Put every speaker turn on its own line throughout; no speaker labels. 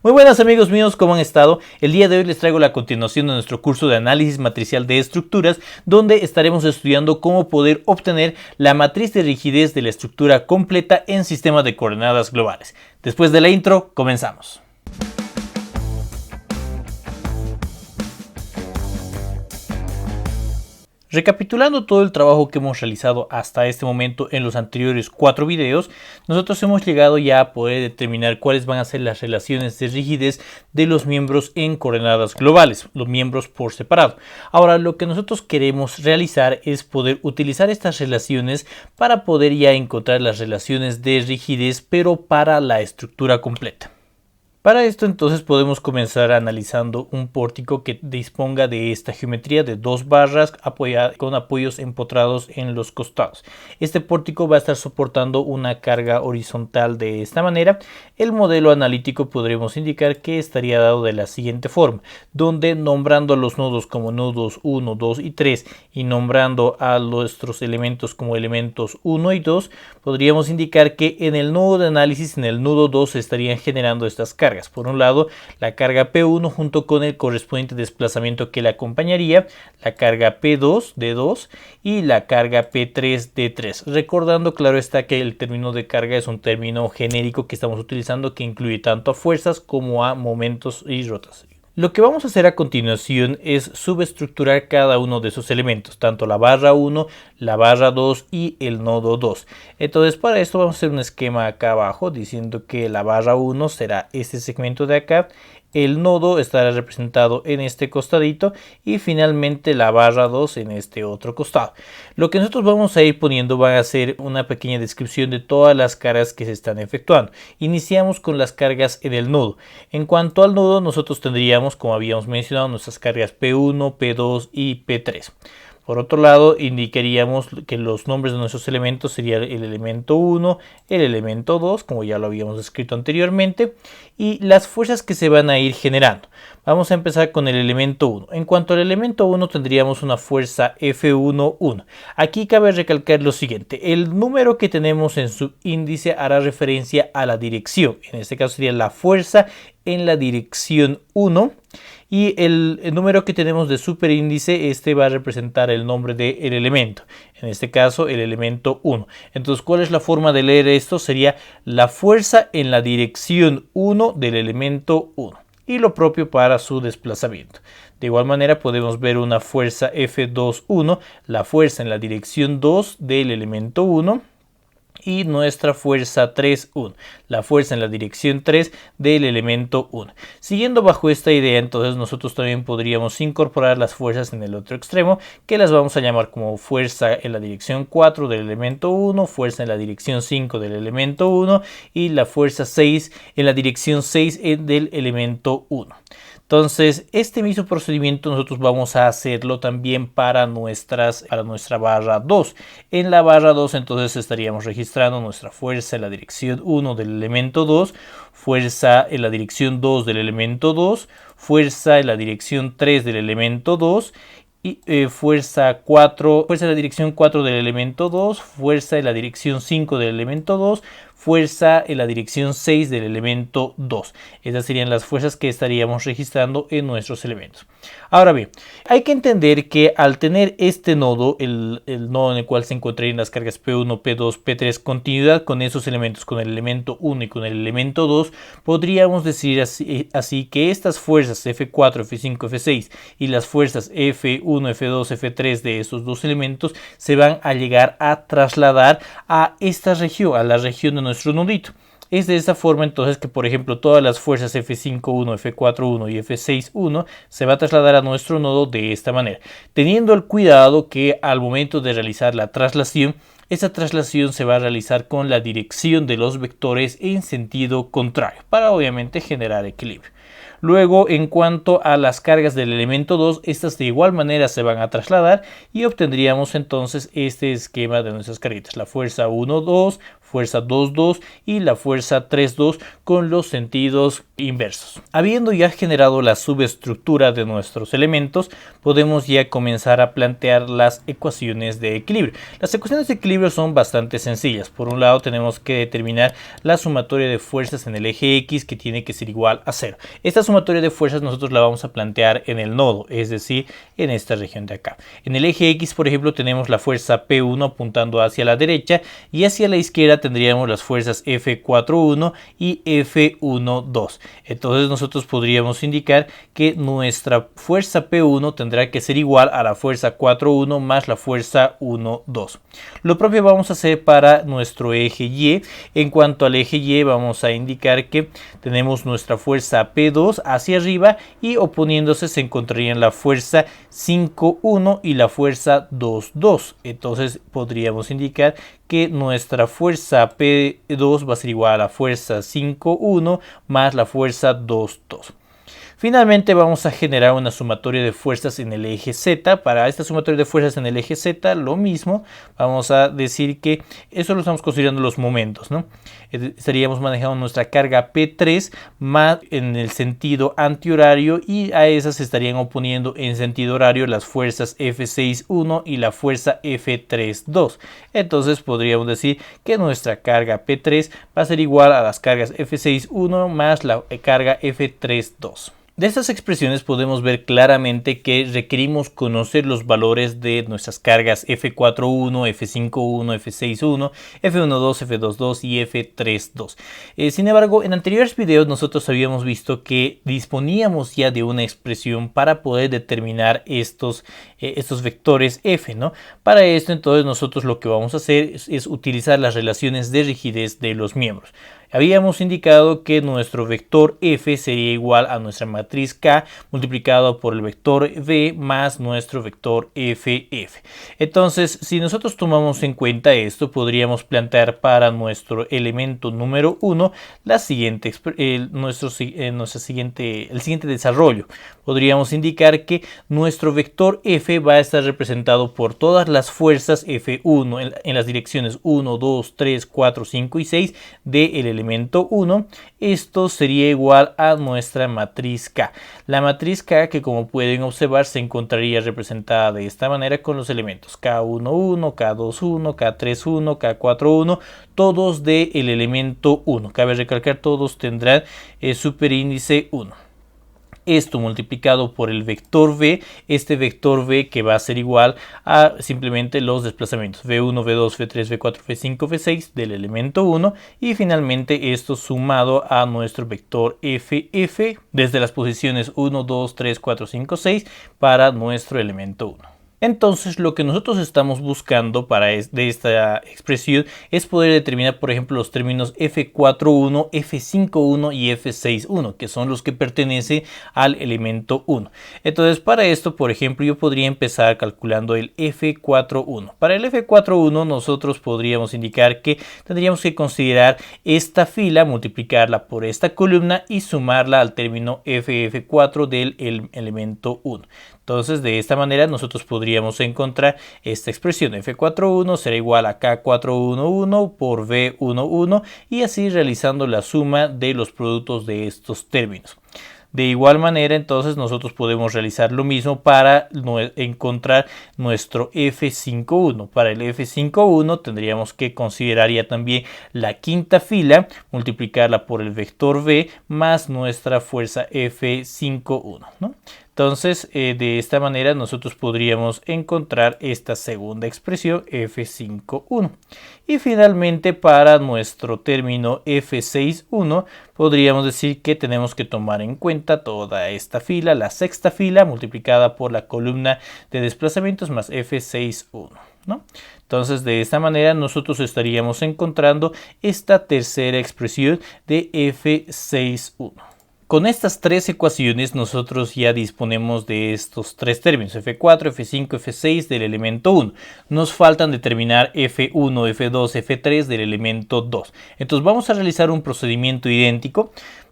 Muy buenas amigos míos, ¿cómo han estado? El día de hoy les traigo la continuación de nuestro curso de análisis matricial de estructuras, donde estaremos estudiando cómo poder obtener la matriz de rigidez de la estructura completa en sistemas de coordenadas globales. Después de la intro, comenzamos. Recapitulando todo el trabajo que hemos realizado hasta este momento en los anteriores 4 videos, nosotros hemos llegado ya a poder determinar cuáles van a ser las relaciones de rigidez de los miembros en coordenadas globales, los miembros por separado. Ahora, lo que nosotros queremos realizar es poder utilizar estas relaciones para poder ya encontrar las relaciones de rigidez, pero para la estructura completa. Para esto entonces podemos comenzar analizando un pórtico que disponga de esta geometría de 2 barras con apoyos empotrados en los costados. Este pórtico va a estar soportando una carga horizontal de esta manera. El modelo analítico podremos indicar que estaría dado de la siguiente forma, donde nombrando a los nodos como nodos 1, 2 y 3 y nombrando a nuestros elementos como elementos 1 y 2, podríamos indicar que en el nodo de análisis, en el nodo 2, se estarían generando estas cargas. Por un lado, la carga P1 junto con el correspondiente desplazamiento que le acompañaría, la carga P2 de 2 y la carga P3 de 3. Recordando, claro está, que el término de carga es un término genérico que estamos utilizando que incluye tanto a fuerzas como a momentos y rotación. Lo que vamos a hacer a continuación es subestructurar cada uno de esos elementos, tanto la barra 1, la barra 2 y el nodo 2. Entonces, para esto vamos a hacer un esquema acá abajo diciendo que la barra 1 será este segmento de acá, el nodo estará representado en este costadito y finalmente la barra 2 en este otro costado. Lo que nosotros vamos a ir poniendo va a ser una pequeña descripción de todas las cargas que se están efectuando. Iniciamos con las cargas en el nodo. En cuanto al nodo, nosotros tendríamos, como habíamos mencionado, nuestras cargas P1, P2 y P3. Por otro lado, indicaríamos que los nombres de nuestros elementos serían el elemento 1, el elemento 2, como ya lo habíamos escrito anteriormente, y las fuerzas que se van a ir generando. Vamos a empezar con el elemento 1. En cuanto al elemento 1, tendríamos una fuerza F1,1. Aquí cabe recalcar lo siguiente: el número que tenemos en su índice hará referencia a la dirección. En este caso sería la fuerza en la dirección 1. Y el número que tenemos de superíndice, este va a representar el nombre del elemento. En este caso, el elemento 1. Entonces, ¿cuál es la forma de leer esto? Sería la fuerza en la dirección 1 del elemento 1. Y lo propio para su desplazamiento. De igual manera, podemos ver una fuerza F2,1, la fuerza en la dirección 2 del elemento 1. Y nuestra fuerza 3,1, la fuerza en la dirección 3 del elemento 1. Siguiendo bajo esta idea, entonces nosotros también podríamos incorporar las fuerzas en el otro extremo, que las vamos a llamar como fuerza en la dirección 4 del elemento 1, fuerza en la dirección 5 del elemento 1 y la fuerza 6 en la dirección 6 del elemento 1. Entonces, este mismo procedimiento nosotros vamos a hacerlo también para nuestra barra 2. En la barra 2 entonces estaríamos registrando nuestra fuerza en la dirección 1 del elemento 2, fuerza en la dirección 2 del elemento 2, fuerza en la dirección 3 del elemento 2 y fuerza en la dirección 4 del elemento 2, fuerza en la dirección 5 del elemento 2, fuerza en la dirección 6 del elemento 2. Esas serían las fuerzas que estaríamos registrando en nuestros elementos. Ahora bien, hay que entender que al tener este nodo, el nodo en el cual se encontrarían las cargas P1, P2, P3, continuidad con esos elementos, con el elemento 1 y con el elemento 2, podríamos decir así que estas fuerzas F4, F5, F6 y las fuerzas F1, F2, F3 de estos dos elementos se van a llegar a trasladar a esta región, a la región de nuestro nodito. Es de esta forma entonces que, por ejemplo, todas las fuerzas F5,1, F4,1 y F6,1 se va a trasladar a nuestro nodo de esta manera, teniendo el cuidado que al momento de realizar la traslación, esa traslación se va a realizar con la dirección de los vectores en sentido contrario, para obviamente generar equilibrio. Luego, en cuanto a las cargas del elemento 2, estas de igual manera se van a trasladar y obtendríamos entonces este esquema de nuestras carguitas. La fuerza 1, 2, fuerza 2,2 y la fuerza 3,2 con los sentidos inversos. Habiendo ya generado la subestructura de nuestros elementos, podemos ya comenzar a plantear las ecuaciones de equilibrio. Las ecuaciones de equilibrio son bastante sencillas. Por un lado tenemos que determinar la sumatoria de fuerzas en el eje X, que tiene que ser igual a 0. Esta sumatoria de fuerzas nosotros la vamos a plantear en el nodo, es decir, en esta región de acá. En el eje X, por ejemplo, tenemos la fuerza P1 apuntando hacia la derecha y hacia la izquierda tendríamos las fuerzas F4,1 y F1,2. Entonces nosotros podríamos indicar que nuestra fuerza P1 tendrá que ser igual a la fuerza 4,1 más la fuerza 1,2. Lo propio vamos a hacer para nuestro eje Y. En cuanto al eje Y, vamos a indicar que tenemos nuestra fuerza P2 hacia arriba y oponiéndose se encontrarían la fuerza 5,1 y la fuerza 2,2. Entonces podríamos indicar que nuestra fuerza P2 va a ser igual a la fuerza 5,1 más la fuerza 2,2. Finalmente vamos a generar una sumatoria de fuerzas en el eje Z. Para esta sumatoria de fuerzas en el eje Z, lo mismo. Vamos a decir que eso lo estamos considerando los momentos, ¿no? Estaríamos manejando nuestra carga P3 más en el sentido antihorario y a esas se estarían oponiendo en sentido horario las fuerzas F6,1 y la fuerza F3,2. Entonces podríamos decir que nuestra carga P3 va a ser igual a las cargas F6,1 más la carga F3,2. De estas expresiones podemos ver claramente que requerimos conocer los valores de nuestras cargas F4,1, F5,1, F6,1, F1,2, F2,2 y F3,2. Sin embargo, en anteriores videos nosotros habíamos visto que disponíamos ya de una expresión para poder determinar estos vectores F, ¿no? Para esto entonces nosotros lo que vamos a hacer es utilizar las relaciones de rigidez de los miembros. Habíamos indicado que nuestro vector F sería igual a nuestra matriz K multiplicado por el vector V más nuestro vector FF. Entonces, si nosotros tomamos en cuenta esto, podríamos plantear para nuestro elemento número 1 el siguiente desarrollo. Podríamos indicar que nuestro vector F va a estar representado por todas las fuerzas F1 en las direcciones 1, 2, 3, 4, 5 y 6 del elemento 1. Esto sería igual a nuestra matriz K. La matriz K, que como pueden observar se encontraría representada de esta manera con los elementos K11, K21, K31, K41, todos del elemento 1. Cabe recalcar, todos tendrán superíndice 1. Esto multiplicado por el vector V, este vector V que va a ser igual a simplemente los desplazamientos V1, V2, V3, V4, V5, V6 del elemento 1 y finalmente esto sumado a nuestro vector FF desde las posiciones 1, 2, 3, 4, 5, 6 para nuestro elemento 1. Entonces lo que nosotros estamos buscando de esta expresión es poder determinar, por ejemplo, los términos F4,1, F5,1 y F6,1, que son los que pertenecen al elemento 1. Entonces para esto, por ejemplo, yo podría empezar calculando el F4,1. Para el F4,1 nosotros podríamos indicar que tendríamos que considerar esta fila, multiplicarla por esta columna y sumarla al término FF4 del elemento 1. Entonces de esta manera nosotros podríamos encontrar esta expresión F4,1 será igual a K411 por V11 y así realizando la suma de los productos de estos términos. De igual manera entonces nosotros podemos realizar lo mismo para encontrar nuestro F5,1. Para el F5,1 tendríamos que considerar ya también la quinta fila, multiplicarla por el vector V más nuestra fuerza F5,1, ¿no? Entonces, de esta manera nosotros podríamos encontrar esta segunda expresión F5,1. Y finalmente para nuestro término F6,1 podríamos decir que tenemos que tomar en cuenta toda esta fila, la sexta fila multiplicada por la columna de desplazamientos más F6,1, ¿no? Entonces de esta manera nosotros estaríamos encontrando esta tercera expresión de F6,1. Con estas tres ecuaciones nosotros ya disponemos de estos tres términos, F4, F5, F6 del elemento 1. Nos faltan determinar F1, F2, F3 del elemento 2. Entonces vamos a realizar un procedimiento idéntico.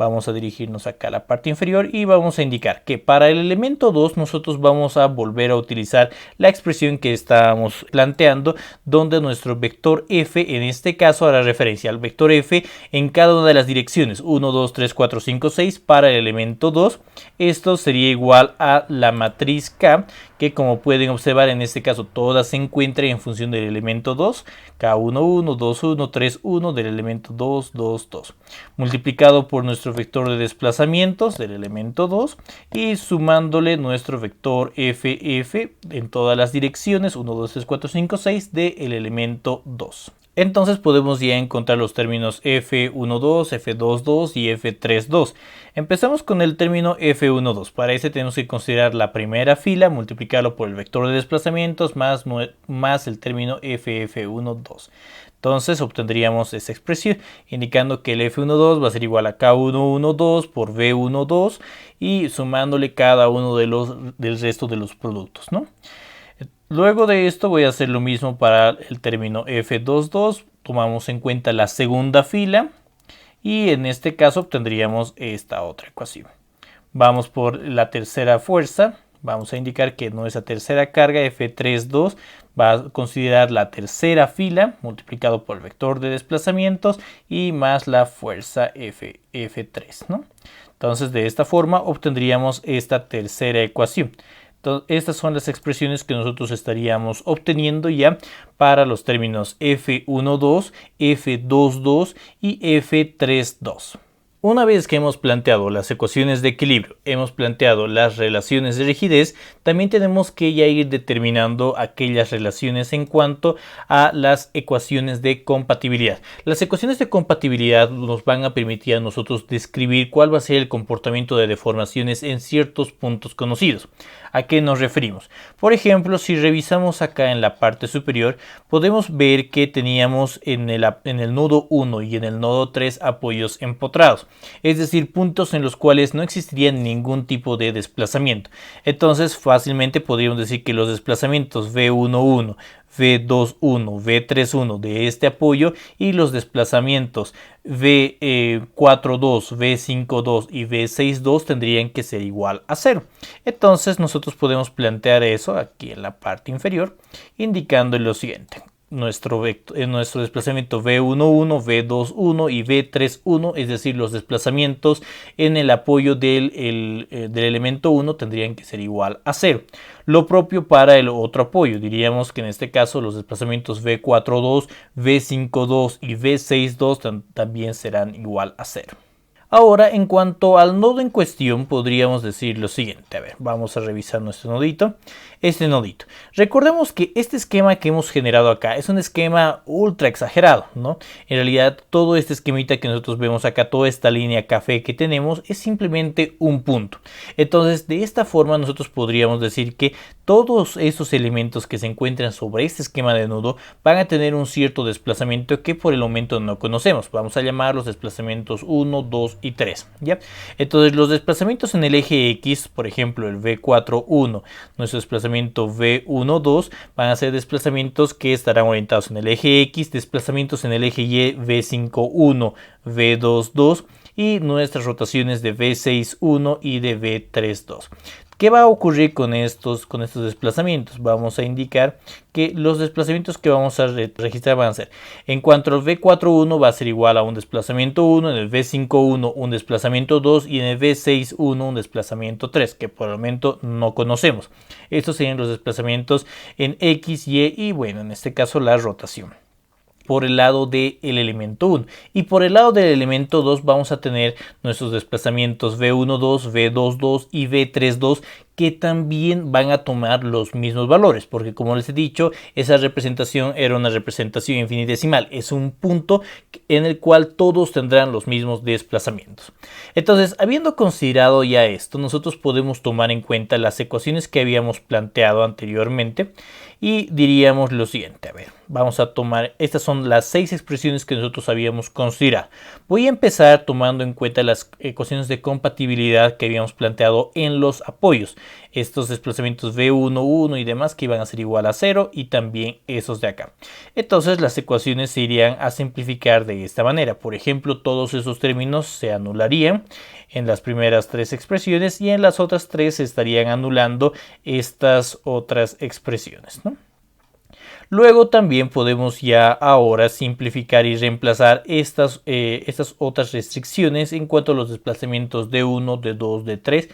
Vamos a dirigirnos acá a la parte inferior y vamos a indicar que para el elemento 2 nosotros vamos a volver a utilizar la expresión que estábamos planteando, donde nuestro vector f en este caso hará referencia al vector f en cada una de las direcciones 1, 2, 3, 4, 5, 6 para el elemento 2. Esto sería igual a la matriz K, que como pueden observar en este caso todas se encuentran en función del elemento 2, K1, 1, 2, 1, 3, 1 del elemento 2, 2, 2, multiplicado por nuestro vector de desplazamientos del elemento 2 y sumándole nuestro vector f en todas las direcciones 1, 2, 3, 4, 5, 6 del elemento 2. Entonces podemos ya encontrar los términos f12, f22 y f32. Empezamos con el término f12. Para ese tenemos que considerar la primera fila, multiplicarlo por el vector de desplazamientos más el término ff12. Entonces obtendríamos esa expresión indicando que el f12 va a ser igual a k112 por v12 y sumándole cada uno del resto de los productos, ¿no? Luego de esto voy a hacer lo mismo para el término f22. Tomamos en cuenta la segunda fila y en este caso obtendríamos esta otra ecuación. Vamos por la tercera fuerza. Vamos a indicar que nuestra tercera carga f32 va a considerar la tercera fila multiplicado por el vector de desplazamientos y más la fuerza f3, ¿no? Entonces de esta forma obtendríamos esta tercera ecuación. Entonces, estas son las expresiones que nosotros estaríamos obteniendo ya para los términos f12, f22 y f32. Una vez que hemos planteado las ecuaciones de equilibrio, hemos planteado las relaciones de rigidez, también tenemos que ya ir determinando aquellas relaciones en cuanto a las ecuaciones de compatibilidad. Las ecuaciones de compatibilidad nos van a permitir a nosotros describir cuál va a ser el comportamiento de deformaciones en ciertos puntos conocidos. ¿A qué nos referimos? Por ejemplo, si revisamos acá en la parte superior, podemos ver que teníamos en el nodo 1 y en el nodo 3 apoyos empotrados. Es decir, puntos en los cuales no existiría ningún tipo de desplazamiento. Entonces fácilmente podríamos decir que los desplazamientos V11, V21, V31 de este apoyo y los desplazamientos V42, V52 y V62 tendrían que ser igual a 0. Entonces nosotros podemos plantear eso aquí en la parte inferior indicando lo siguiente. Nuestro desplazamiento V11, V21 y V31, es decir, los desplazamientos en el apoyo del elemento 1 tendrían que ser igual a 0. Lo propio para el otro apoyo, diríamos que en este caso los desplazamientos V42, V52 y V62 también serán igual a 0. Ahora, en cuanto al nodo en cuestión, podríamos decir lo siguiente. A ver, vamos a revisar nuestro nodito. Este nodito. Recordemos que este esquema que hemos generado acá es un esquema ultra exagerado, ¿no? En realidad, todo este esquemita que nosotros vemos acá, toda esta línea café que tenemos, es simplemente un punto. Entonces, de esta forma, nosotros podríamos decir que todos esos elementos que se encuentran sobre este esquema de nodo van a tener un cierto desplazamiento que por el momento no conocemos. Vamos a llamar los desplazamientos 1, 2 y 3, ¿ya? Entonces los desplazamientos en el eje X, por ejemplo el V41, nuestro desplazamiento V12, van a ser desplazamientos que estarán orientados en el eje X, desplazamientos en el eje Y, V51, V22 y nuestras rotaciones de V61 y de V32. ¿Qué va a ocurrir con estos desplazamientos? Vamos a indicar que los desplazamientos que vamos a registrar van a ser, en cuanto al V41 va a ser igual a un desplazamiento 1, en el V51 un desplazamiento 2 y en el V61 un desplazamiento 3, que por el momento no conocemos. Estos serían los desplazamientos en X, Y bueno, en este caso la rotación por el lado del elemento 1 y por el lado del elemento 2 vamos a tener nuestros desplazamientos V12, V22 y V32 que también van a tomar los mismos valores, porque como les he dicho, esa representación era una representación infinitesimal, es un punto en el cual todos tendrán los mismos desplazamientos. Entonces, habiendo considerado ya esto, nosotros podemos tomar en cuenta las ecuaciones que habíamos planteado anteriormente y diríamos lo siguiente. A ver, vamos a tomar, estas son las 6 expresiones que nosotros habíamos considerado. Voy a empezar tomando en cuenta las ecuaciones de compatibilidad que habíamos planteado en los apoyos. Estos desplazamientos V1, 1 y demás que iban a ser igual a 0 y también esos de acá. Entonces las ecuaciones se irían a simplificar de esta manera. Por ejemplo, todos esos términos se anularían en las primeras 3 expresiones y en las otras 3 se estarían anulando estas otras expresiones, ¿no? Luego también podemos ya ahora simplificar y reemplazar estas otras restricciones en cuanto a los desplazamientos de 1, de 2, de 3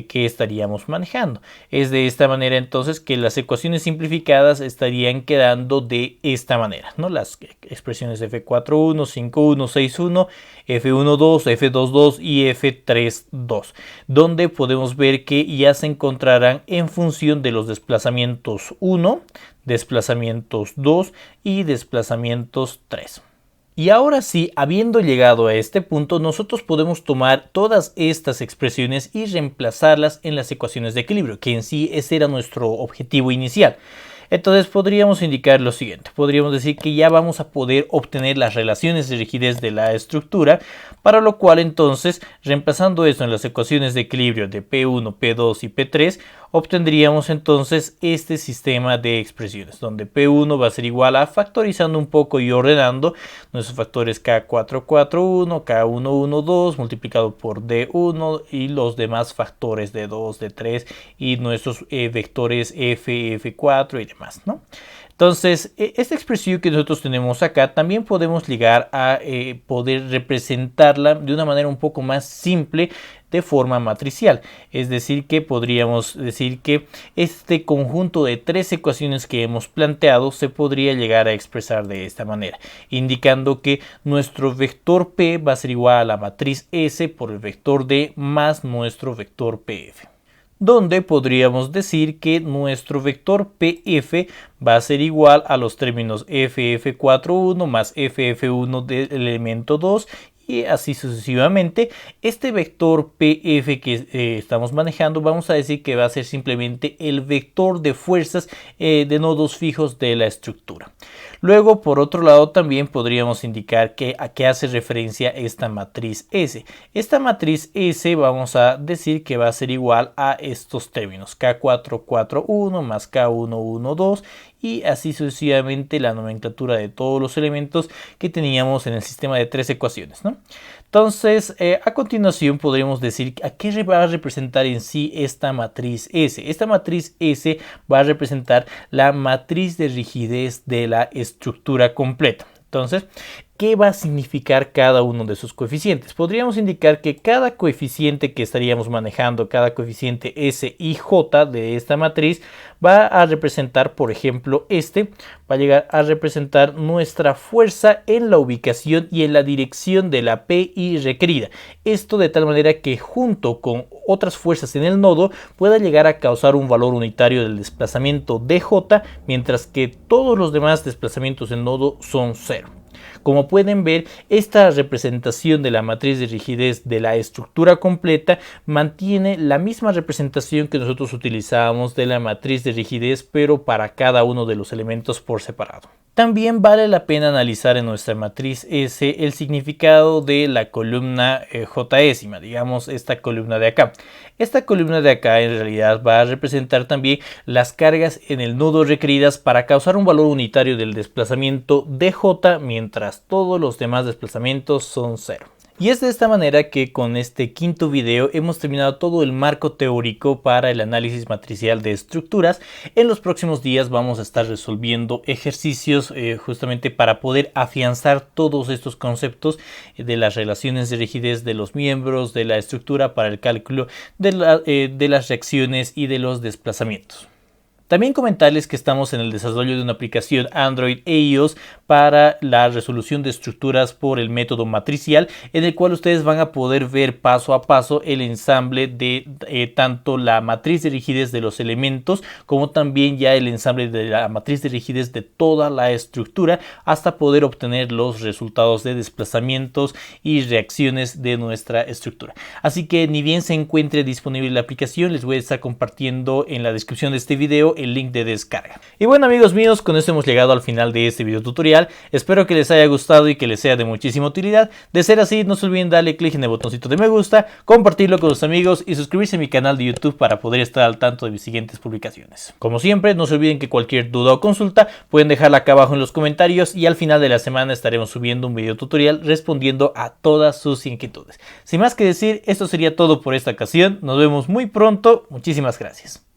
que estaríamos manejando. Es de esta manera entonces que las ecuaciones simplificadas estarían quedando de esta manera, ¿no? Las expresiones F4.1, 5.1, 6.1, F1.2, F2.2 y F3.2, donde podemos ver que ya se encontrarán en función de los desplazamientos 1, desplazamientos 2 y desplazamientos 3. Y ahora sí, habiendo llegado a este punto, nosotros podemos tomar todas estas expresiones y reemplazarlas en las ecuaciones de equilibrio, que en sí ese era nuestro objetivo inicial. Entonces podríamos indicar lo siguiente, podríamos decir que ya vamos a poder obtener las relaciones de rigidez de la estructura, para lo cual entonces, reemplazando esto en las ecuaciones de equilibrio de P1, P2 y P3, obtendríamos entonces este sistema de expresiones, donde P1 va a ser igual a, factorizando un poco y ordenando, nuestros factores K4, 4, 1, K1, 1, 2, multiplicado por D1 y los demás factores de 2, de 3 y nuestros vectores F, F4 y demás, ¿no? Entonces, esta expresión que nosotros tenemos acá también podemos llegar a poder representarla de una manera un poco más simple de forma matricial. Es decir, que podríamos decir que este conjunto de 3 ecuaciones que hemos planteado se podría llegar a expresar de esta manera, indicando que nuestro vector P va a ser igual a la matriz S por el vector D más nuestro vector PF. Donde podríamos decir que nuestro vector PF va a ser igual a los términos FF41 más FF1 del elemento 2 y así sucesivamente. Este vector PF que estamos manejando, vamos a decir que va a ser simplemente el vector de fuerzas de nodos fijos de la estructura. Luego, por otro lado, también podríamos indicar a qué hace referencia esta matriz S. Esta matriz S vamos a decir que va a ser igual a estos términos, K4, 4, 1 más K1, 1, 2 y así sucesivamente la nomenclatura de todos los elementos que teníamos en el sistema de 3 ecuaciones, ¿no? Entonces, a continuación podríamos decir a qué va a representar en sí esta matriz S. Esta matriz S va a representar la matriz de rigidez de la estructura completa. Entonces, ¿qué va a significar cada uno de sus coeficientes? Podríamos indicar que cada coeficiente que estaríamos manejando, cada coeficiente S y J de esta matriz va a representar, por ejemplo, va a llegar a representar nuestra fuerza en la ubicación y en la dirección de la PI requerida. Esto de tal manera que junto con otras fuerzas en el nodo pueda llegar a causar un valor unitario del desplazamiento DJ, mientras que todos los demás desplazamientos en nodo son 0. Como pueden ver, esta representación de la matriz de rigidez de la estructura completa mantiene la misma representación que nosotros utilizábamos de la matriz de rigidez, pero para cada uno de los elementos por separado. También vale la pena analizar en nuestra matriz S el significado de la columna J-ésima, digamos esta columna de acá. Esta columna de acá en realidad va a representar también las cargas en el nodo requeridas para causar un valor unitario del desplazamiento DJ, mientras todos los demás desplazamientos son 0. Y es de esta manera que con este quinto video hemos terminado todo el marco teórico para el análisis matricial de estructuras. En los próximos días vamos a estar resolviendo ejercicios justamente para poder afianzar todos estos conceptos de las relaciones de rigidez de los miembros de la estructura para el cálculo de las reacciones y de los desplazamientos. También comentarles que estamos en el desarrollo de una aplicación Android e iOS para la resolución de estructuras por el método matricial, en el cual ustedes van a poder ver paso a paso el ensamble de tanto la matriz de rigidez de los elementos como también ya el ensamble de la matriz de rigidez de toda la estructura, hasta poder obtener los resultados de desplazamientos y reacciones de nuestra estructura. Así que ni bien se encuentre disponible la aplicación, les voy a estar compartiendo en la descripción de este video el link de descarga. Y bueno amigos míos, con esto hemos llegado al final de este video tutorial. Espero que les haya gustado y que les sea de muchísima utilidad. De ser así, no se olviden darle clic en el botoncito de me gusta, compartirlo con sus amigos y suscribirse a mi canal de YouTube para poder estar al tanto de mis siguientes publicaciones. Como siempre, no se olviden que cualquier duda o consulta pueden dejarla acá abajo en los comentarios y al final de la semana estaremos subiendo un video tutorial respondiendo a todas sus inquietudes. Sin más que decir, esto sería todo por esta ocasión. Nos vemos muy pronto. Muchísimas gracias.